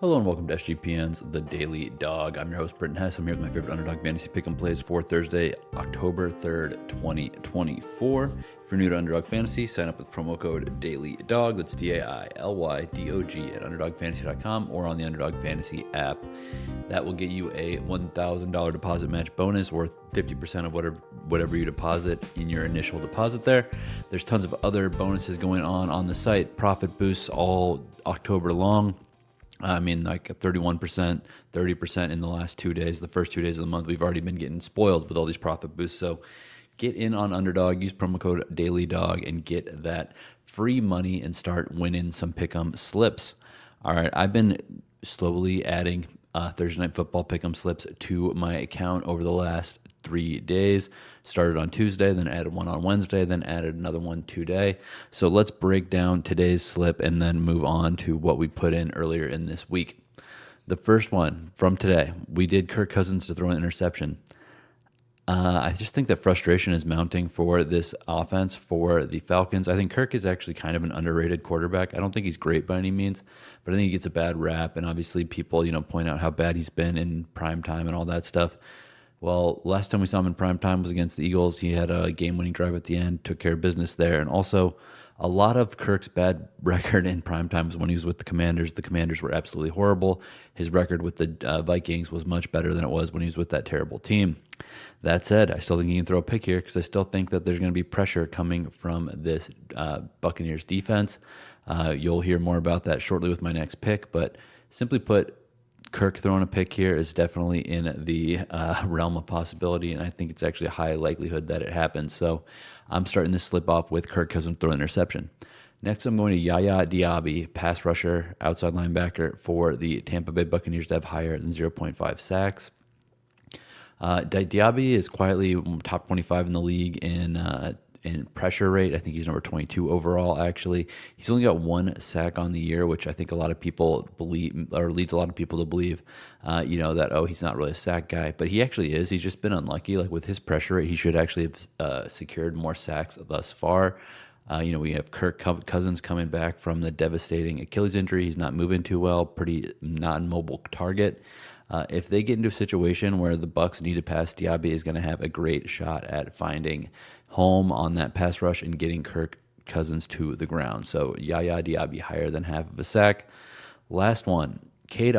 Hello and welcome to SGPN's The Daily Dog. I'm your host, Britton Hess. I'm here with my favorite Underdog Fantasy Pick'em plays for Thursday, October 3rd, 2024. If you're new to Underdog Fantasy, sign up with promo code DAILYDOG. That's DAILYDOG at UnderdogFantasy.com or on the Underdog Fantasy app. That will get you a $1,000 deposit match bonus worth 50% of whatever you deposit in your initial deposit there. There's tons of other bonuses going on the site. Profit boosts all October long. I mean, like 31%, 30% in the last 2 days. The first 2 days of the month, we've already been getting spoiled with all these profit boosts. So get in on Underdog, use promo code DailyDog, and get that free money and start winning some pick'em slips. All right, I've been slowly adding Thursday Night Football pick'em slips to my account over the last 3 days. Started on Tuesday, then added one on Wednesday, then added another one today. So let's break down today's slip and then move on to what we put in earlier in this week. The first one from today, we did Kirk Cousins to throw an interception. I just think that frustration is mounting for this offense for the Falcons. I think Kirk is actually kind of an underrated quarterback. I don't think he's great by any means, but I think he gets a bad rap, and obviously people, point out how bad he's been in prime time and all that stuff. Well, last time we saw him in prime time was against the Eagles. He had a game-winning drive at the end, took care of business there. And also, a lot of Kirk's bad record in prime time was when he was with the Commanders. The Commanders were absolutely horrible. His record with the Vikings was much better than it was when he was with that terrible team. That said, I still think he can throw a pick here because I still think that there's going to be pressure coming from this Buccaneers defense. You'll hear more about that shortly with my next pick, but simply put, Kirk throwing a pick here is definitely in the realm of possibility, and I think it's actually a high likelihood that it happens. So I'm starting to slip off with Kirk Cousins throwing interception. Next, I'm going to Yaya Diaby, pass rusher, outside linebacker for the Tampa Bay Buccaneers to have higher than 0.5 sacks. Diaby is quietly top 25 in the league in pressure rate. I think he's number 22 overall, actually. He's only got one sack on the year, which I think a lot of people believe, or leads a lot of people to believe, that, he's not really a sack guy. But he actually is. He's just been unlucky. Like, with his pressure rate, he should actually have secured more sacks thus far. We have Kirk Cousins coming back from the devastating Achilles injury. He's not moving too well, pretty non-mobile target. If they get into a situation where the Bucs need to pass, Diaby is going to have a great shot at finding home on that pass rush and getting Kirk Cousins to the ground. So Yaya Diaby higher than half of a sack. Last one, Cade,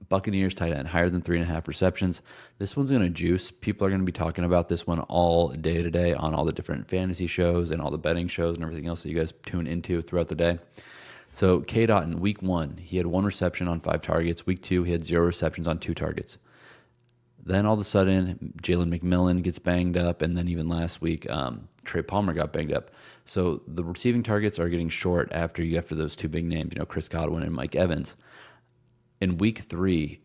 Buccaneers tight end, higher than 3.5 receptions. This one's going to juice. People are going to be talking about this one all day today on all the different fantasy shows and all the betting shows and everything else that you guys tune into throughout the day. So Cade, week 1, he had 1 reception on 5 targets. Week 2, he had 0 receptions on 2 targets. Then all of a sudden, Jalen McMillan gets banged up, and then even last week, Trey Palmer got banged up. So the receiving targets are getting short after those 2 big names, Chris Godwin and Mike Evans. In week 3,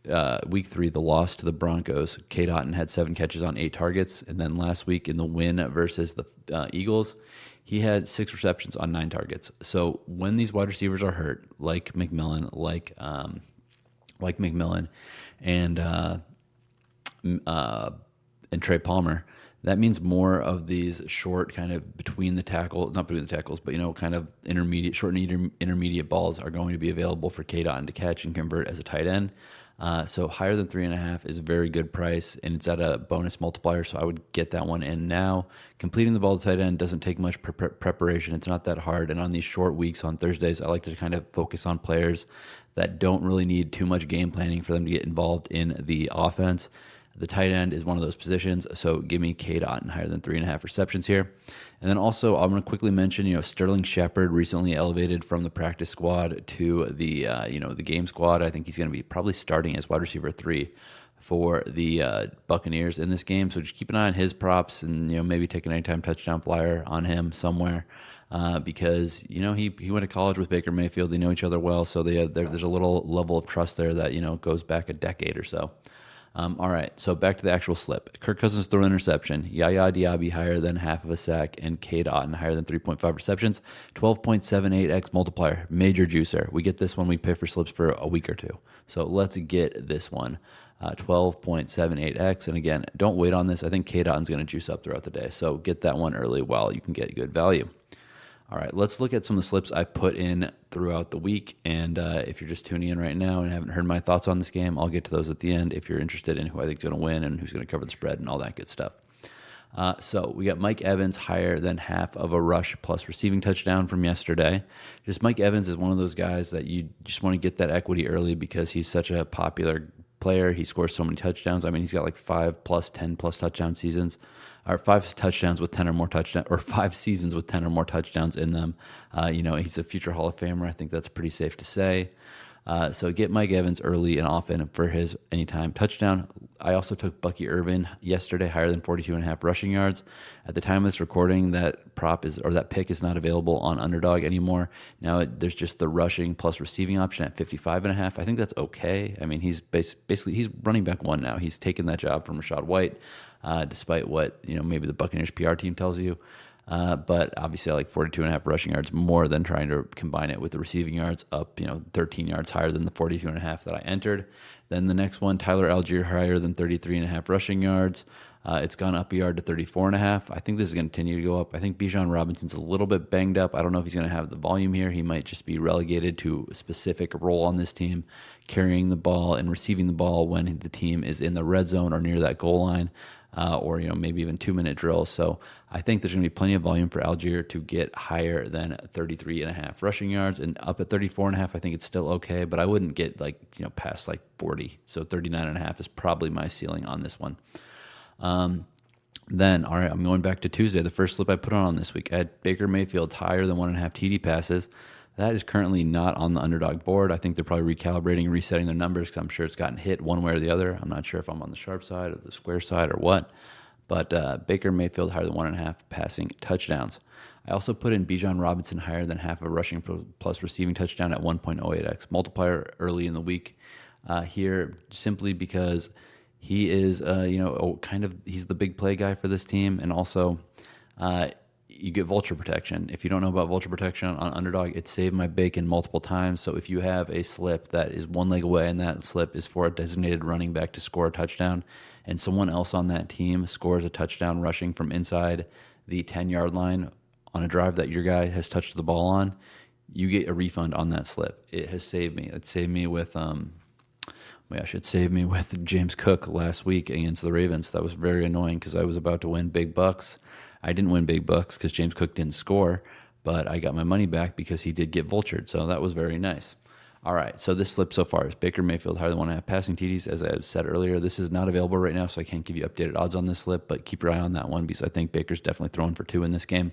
the loss to the Broncos, Cade had 7 catches on 8 targets, and then last week in the win versus the Eagles, he had 6 receptions on 9 targets. So when these wide receivers are hurt, like McMillan, and Trey Palmer, that means more of these short kind of not between the tackles, but kind of short and intermediate balls are going to be available for Cade to catch and convert as a tight end. So higher than 3.5 is a very good price, and it's at a bonus multiplier, so I would get that one in now. Completing the ball to tight end doesn't take much preparation. It's not that hard, and on these short weeks on Thursdays, I like to kind of focus on players that don't really need too much game planning for them to get involved in the offense. The tight end is one of those positions, so give me Cade higher than 3.5 receptions here. And then also, I'm going to quickly mention, Sterling Shepard recently elevated from the practice squad to the game squad. I think he's going to be probably starting as wide receiver 3 for the Buccaneers in this game. So just keep an eye on his props and, maybe take an anytime touchdown flyer on him somewhere. Because, he went to college with Baker Mayfield. They know each other well, so there's a little level of trust there that, goes back a decade or so. All right, so back to the actual slip. Kirk Cousins throw an interception. Yaya Diaby higher than half of a sack, and Cade higher than 3.5 receptions. 12.78x multiplier, major juicer. We get this one, we pay for slips for a week or 2. So let's get this one, 12.78x. And again, don't wait on this. I think Cade is going to juice up throughout the day. So get that one early while you can get good value. All right, let's look at some of the slips I put in throughout the week. And if you're just tuning in right now and haven't heard my thoughts on this game, I'll get to those at the end if you're interested in who I think is going to win and who's going to cover the spread and all that good stuff. So we got Mike Evans higher than half of a rush plus receiving touchdown from yesterday. Just Mike Evans is one of those guys that you just want to get that equity early because he's such a popular player. He scores so many touchdowns. I mean, he's got like 5 plus 10 plus touchdown seasons, or 5 touchdowns with 10 or more touchdowns, or 5 seasons with 10 or more touchdowns in them. He's a future Hall of Famer. I think that's pretty safe to say. So get Mike Evans early and often for his anytime touchdown. I also took Bucky Irving yesterday higher than 42.5 rushing yards. At the time of this recording, that that pick is not available on Underdog anymore. Now there's just the rushing plus receiving option at 55.5. I think that's okay. I mean, he's basically he's running back one now. He's taken that job from Rachaad White, despite what maybe the Buccaneers PR team tells you. But obviously I like 42.5 rushing yards more than trying to combine it with the receiving yards up, 13 yards higher than the 42.5 that I entered. Then the next one, Tyler Allgeier higher than 33.5 rushing yards. It's gone up a yard to 34.5. I think this is going to continue to go up. I think Bijan Robinson's a little bit banged up. I don't know if he's going to have the volume here. He might just be relegated to a specific role on this team, carrying the ball and receiving the ball when the team is in the red zone or near that goal line. Or maybe even 2-minute drills. So I think there's going to be plenty of volume for Allgeier to get higher than 33.5 rushing yards, and up at 34.5. I think it's still okay, but I wouldn't get past 40. So 39.5 is probably my ceiling on this one. Then, all right, I'm going back to Tuesday. The first slip I put on this week, I had Baker Mayfield higher than 1.5 TD passes. That is currently not on the Underdog board. I think they're probably recalibrating and resetting their numbers because I'm sure it's gotten hit one way or the other. I'm not sure if I'm on the sharp side or the square side or what. But Baker Mayfield higher than 1.5 passing touchdowns. I also put in Bijan Robinson higher than half a rushing plus receiving touchdown at 1.08x multiplier early in the week here, simply because he is, he's the big play guy for this team, and also you get vulture protection. If you don't know about vulture protection on Underdog, it saved my bacon multiple times. So if you have a slip that is one leg away and that slip is for a designated running back to score a touchdown, and someone else on that team scores a touchdown rushing from inside the 10-yard line on a drive that your guy has touched the ball on, you get a refund on that slip. It has saved me. It saved me with it saved me with James Cook last week against the Ravens. That was very annoying because I was about to win big bucks. I didn't win big bucks because James Cook didn't score, but I got my money back because he did get vultured, so that was very nice. All right, so this slip so far is Baker Mayfield higher than 1.5 passing TDs. As I said earlier, this is not available right now, so I can't give you updated odds on this slip, but keep your eye on that one because I think Baker's definitely throwing for 2 in this game.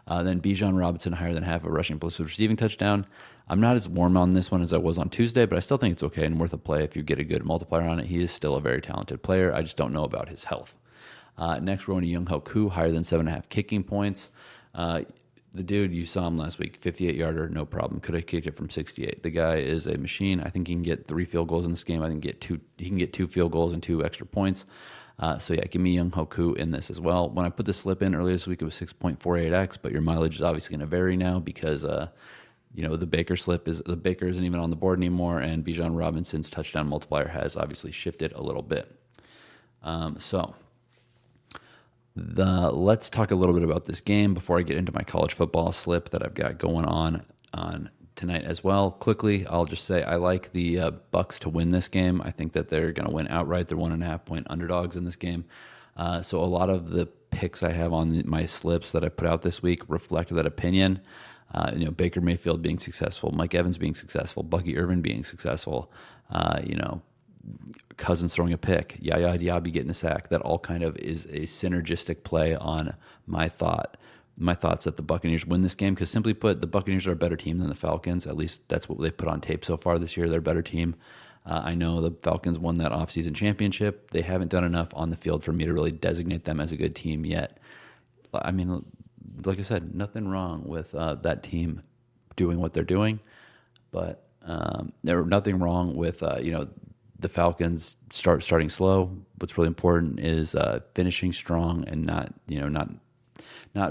Then Bijan Robinson higher than half a rushing plus receiving touchdown. I'm not as warm on this one as I was on Tuesday, but I still think it's okay and worth a play if you get a good multiplier on it. He is still a very talented player. I just don't know about his health. Next, we're going to Younghoe higher than 7.5 kicking points. The dude, you saw him last week, 58-yarder, no problem. Could have kicked it from 68. The guy is a machine. I think he can get 3 field goals in this game. I think he can get 2 field goals and 2 extra points. Give me Younghoe in this as well. When I put the slip in earlier this week, it was 6.48x, but your mileage is obviously going to vary now because the Baker Baker isn't even on the board anymore, and Bijan Robinson's touchdown multiplier has obviously shifted a little bit. Let's talk a little bit about this game before I get into my college football slip that I've got going on tonight as well. Quickly, I'll just say I like the Bucks to win this game. I think that they're going to win outright. They're 1.5 point underdogs in this game. So a lot of the picks I have on my slips that I put out this week reflect that opinion. Baker Mayfield being successful, Mike Evans being successful, Bucky Irving being successful, Cousins throwing a pick, Yaya Diaby getting a sack. That all kind of is a synergistic play on my thoughts that the Buccaneers win this game, because simply put, the Buccaneers are a better team than the Falcons. At least that's what they put on tape so far this year. They're a better team. I know the Falcons won that offseason championship. They haven't done enough on the field for me to really designate them as a good team yet. I mean, like I said, nothing wrong with that team doing what they're doing, but there's nothing wrong with the Falcons starting slow. What's really important is finishing strong and not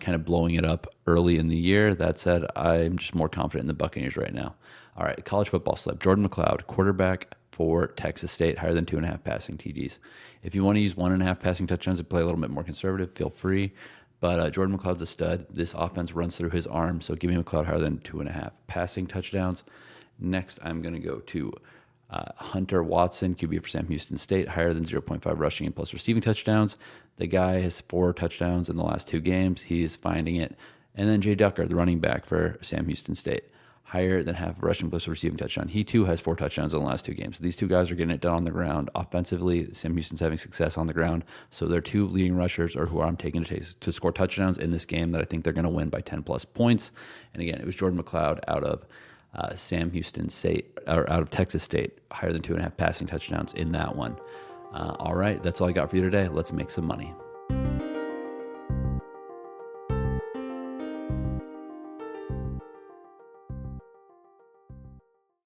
kind of blowing it up early in the year. That said, I'm just more confident in the Buccaneers right now. All right, college football slip. Jordan McCloud, quarterback for Texas State, higher than 2.5 passing TDs. If you want to use 1.5 passing touchdowns and play a little bit more conservative, feel free. But Jordan McCloud's a stud. This offense runs through his arm, so give me McCloud higher than 2.5 passing touchdowns. Next, I'm going to go to Hunter Watson, QB for Sam Houston State, higher than 0.5 rushing and plus receiving touchdowns. The guy has 4 touchdowns in the last 2 games. He is finding it. And then Jay Ducker, the running back for Sam Houston State, higher than half rushing plus receiving touchdown. He too has 4 touchdowns in the last 2 games. These 2 guys are getting it done on the ground. Offensively, Sam Houston's having success on the ground. So they're 2 leading rushers, or who I'm taking to score touchdowns in this game that I think they're going to win by 10 plus points. And again, it was Jordan McCloud out of Sam Houston State, or out of Texas State, higher than 2.5 passing touchdowns in that one. All right, that's all I got for you today. Let's make some money.